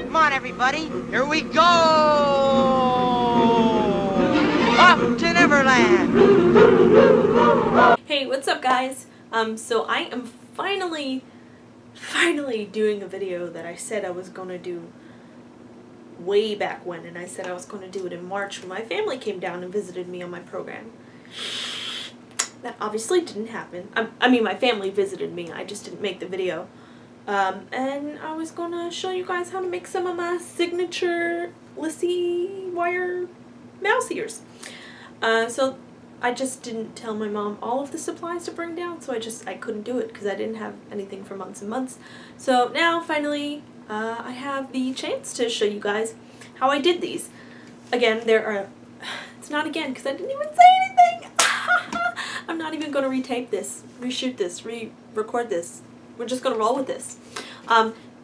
Come on, everybody. Here we go! Off to Neverland! Hey, what's up, guys? So I am finally doing a video that I said I was gonna do way back when, and I said I was gonna do it in March when my family came down and visited me on my program. That obviously didn't happen. I mean, my family visited me, I just didn't make the video. And I was gonna show you guys how to make some of my signature Lissy wire mouse ears. So I just didn't tell my mom all of the supplies to bring down, so I couldn't do it because I didn't have anything for months and months. So now, finally, I have the chance to show you guys how I did these. Again, it's not again because I didn't even say anything. I'm not even going to retape this, reshoot this, re-record this. We're just going to roll with this.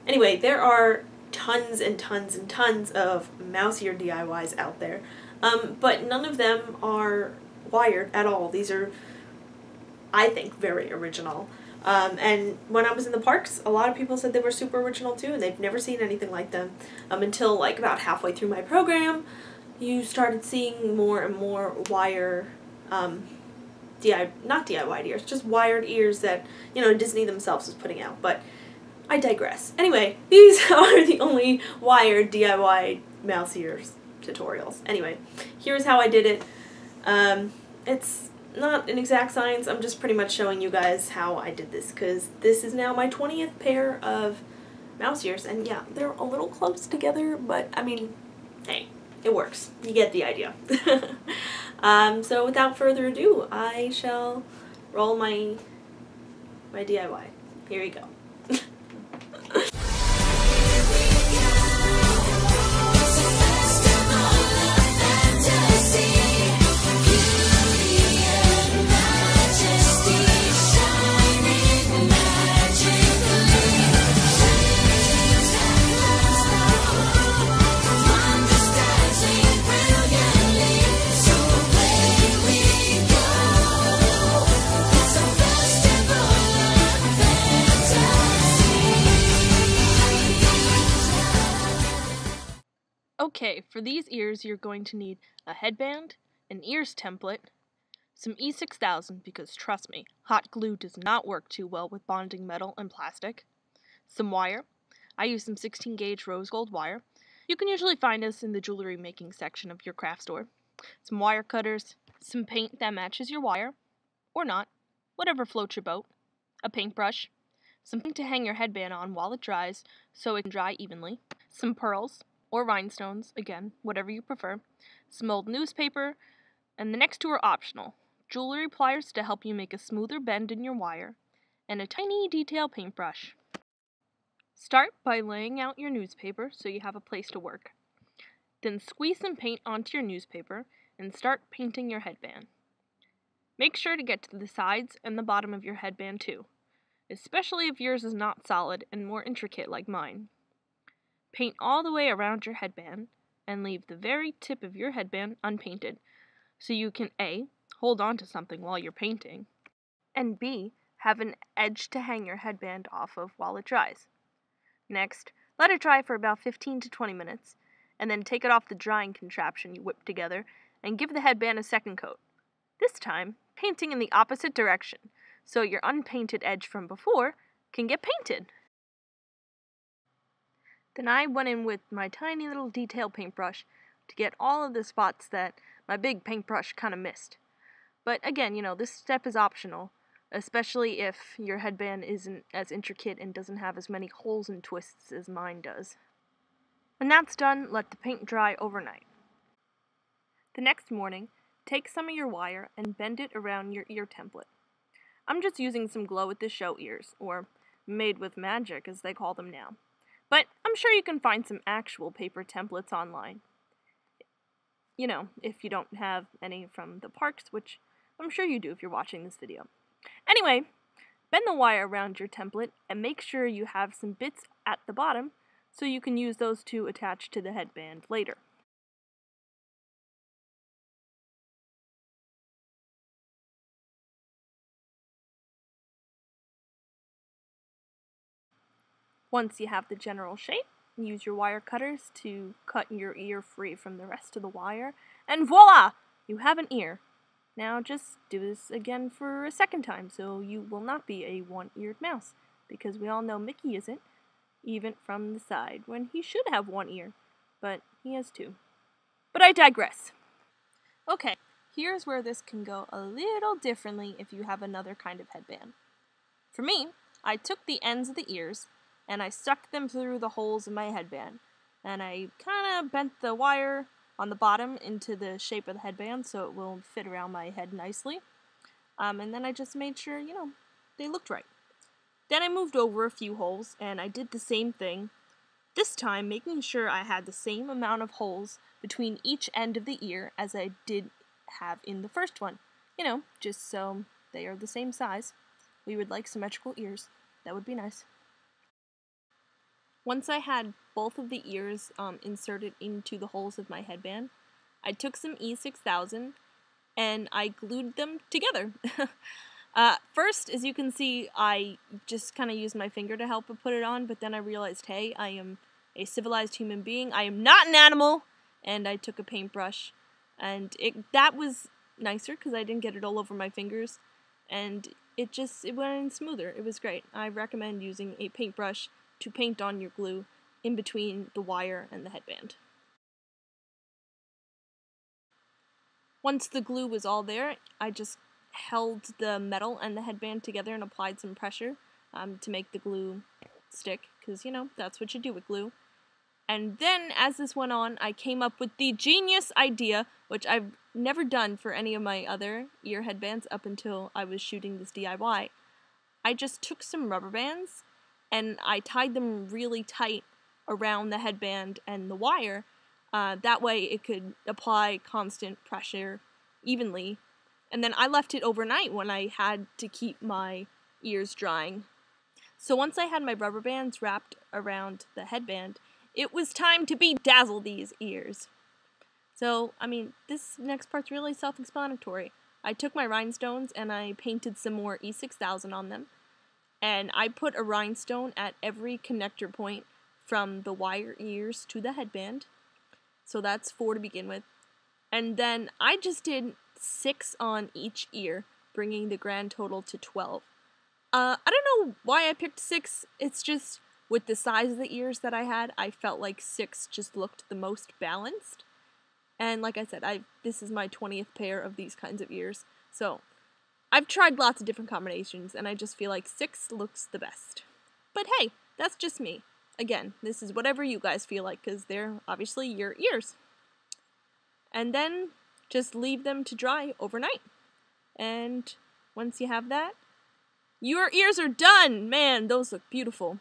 Anyway, there are tons and tons and tons of mouse ear DIYs out there, but none of them are wired at all. These are, I think, very original. And when I was in the parks, a lot of people said they were super original too, and they've never seen anything like them until like about halfway through my program. You started seeing more and more wire, not DIY ears, just wired ears that, you know, Disney themselves is putting out, but I digress. Anyway, these are the only wired DIY mouse ears tutorials. Anyway, here's how I did it. It's not an exact science, I'm just pretty much showing you guys how I did this, because this is now my 20th pair of mouse ears, and yeah, they're a little close together, but I mean, hey, it works. You get the idea. So without further ado, I shall roll my DIY. Here we go. Okay, for these ears you're going to need a headband, an ears template, some E6000 because trust me, hot glue does not work too well with bonding metal and plastic, some wire. I use some 16 gauge rose gold wire. You can usually find this in the jewelry making section of your craft store. Some wire cutters, some paint that matches your wire, or not, whatever floats your boat, a paintbrush, something to hang your headband on while it dries so it can dry evenly, some pearls, or rhinestones, again, whatever you prefer, some old newspaper, and the next two are optional. Jewelry pliers to help you make a smoother bend in your wire, and a tiny detail paintbrush. Start by laying out your newspaper so you have a place to work. Then squeeze some paint onto your newspaper and start painting your headband. Make sure to get to the sides and the bottom of your headband too, especially if yours is not solid and more intricate like mine. Paint all the way around your headband, and leave the very tip of your headband unpainted, so you can A, hold on to something while you're painting, and B, have an edge to hang your headband off of while it dries. Next, let it dry for about 15 to 20 minutes, and then take it off the drying contraption you whipped together, and give the headband a second coat. This time, painting in the opposite direction, so your unpainted edge from before can get painted. Then I went in with my tiny little detail paintbrush to get all of the spots that my big paintbrush kind of missed. But again, you know, this step is optional, especially if your headband isn't as intricate and doesn't have as many holes and twists as mine does. When that's done, let the paint dry overnight. The next morning, take some of your wire and bend it around your ear template. I'm just using some glow-at-the-show ears, or made with magic as they call them now. But I'm sure you can find some actual paper templates online. You know, if you don't have any from the parks, which I'm sure you do if you're watching this video. Anyway, bend the wire around your template and make sure you have some bits at the bottom so you can use those to attach to the headband later. Once you have the general shape, use your wire cutters to cut your ear free from the rest of the wire, and voila! You have an ear. Now just do this again for a second time, so you will not be a one-eared mouse, because we all know Mickey isn't, even from the side, when he should have one ear, but he has two. But I digress. Okay, here's where this can go a little differently if you have another kind of headband. For me, I took the ends of the ears, and I stuck them through the holes in my headband, and I kind of bent the wire on the bottom into the shape of the headband so it will fit around my head nicely. And then I just made sure, they looked right. Then I moved over a few holes, and I did the same thing, this time making sure I had the same amount of holes between each end of the ear as I did have in the first one. Just so they are the same size. We would like symmetrical ears. That would be nice. Once I had both of the ears inserted into the holes of my headband, I took some E6000 and I glued them together. First, as you can see, I just kind of used my finger to help put it on, but then I realized, hey, I am a civilized human being. I am not an animal! And I took a paintbrush, and that was nicer because I didn't get it all over my fingers, and it went in smoother. It was great. I recommend using a paintbrush to paint on your glue in between the wire and the headband. Once the glue was all there, I just held the metal and the headband together and applied some pressure to make the glue stick, because, that's what you do with glue. And then, as this went on, I came up with the genius idea, which I've never done for any of my other ear headbands up until I was shooting this DIY. I just took some rubber bands, and I tied them really tight around the headband and the wire. That way it could apply constant pressure evenly. And then I left it overnight when I had to keep my ears drying. So once I had my rubber bands wrapped around the headband, it was time to bedazzle these ears. So, this next part's really self-explanatory. I took my rhinestones and I painted some more E6000 on them. And I put a rhinestone at every connector point from the wire ears to the headband. So that's 4 to begin with. And then I just did 6 on each ear, bringing the grand total to 12. I don't know why I picked 6. It's just, with the size of the ears that I had, I felt like 6 just looked the most balanced. And like I said, this is my 20th pair of these kinds of ears. So I've tried lots of different combinations, and I just feel like 6 looks the best. But hey, that's just me. Again, this is whatever you guys feel like, because they're obviously your ears. And then just leave them to dry overnight. And once you have that, your ears are done! Man, those look beautiful.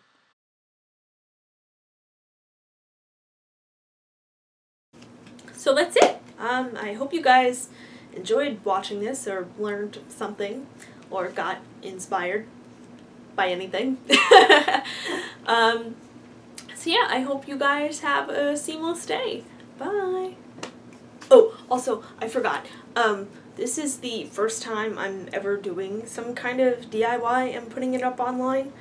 So that's it. I hope you guys enjoyed watching this, or learned something, or got inspired by anything. So yeah, I hope you guys have a seamless day. Bye! Oh, also, I forgot. This is the first time I'm ever doing some kind of DIY and putting it up online.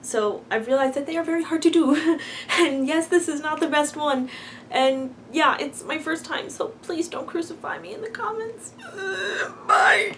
So I've realized that they are very hard to do. And yes, this is not the best one. And yeah, it's my first time, so please don't crucify me in the comments. Bye!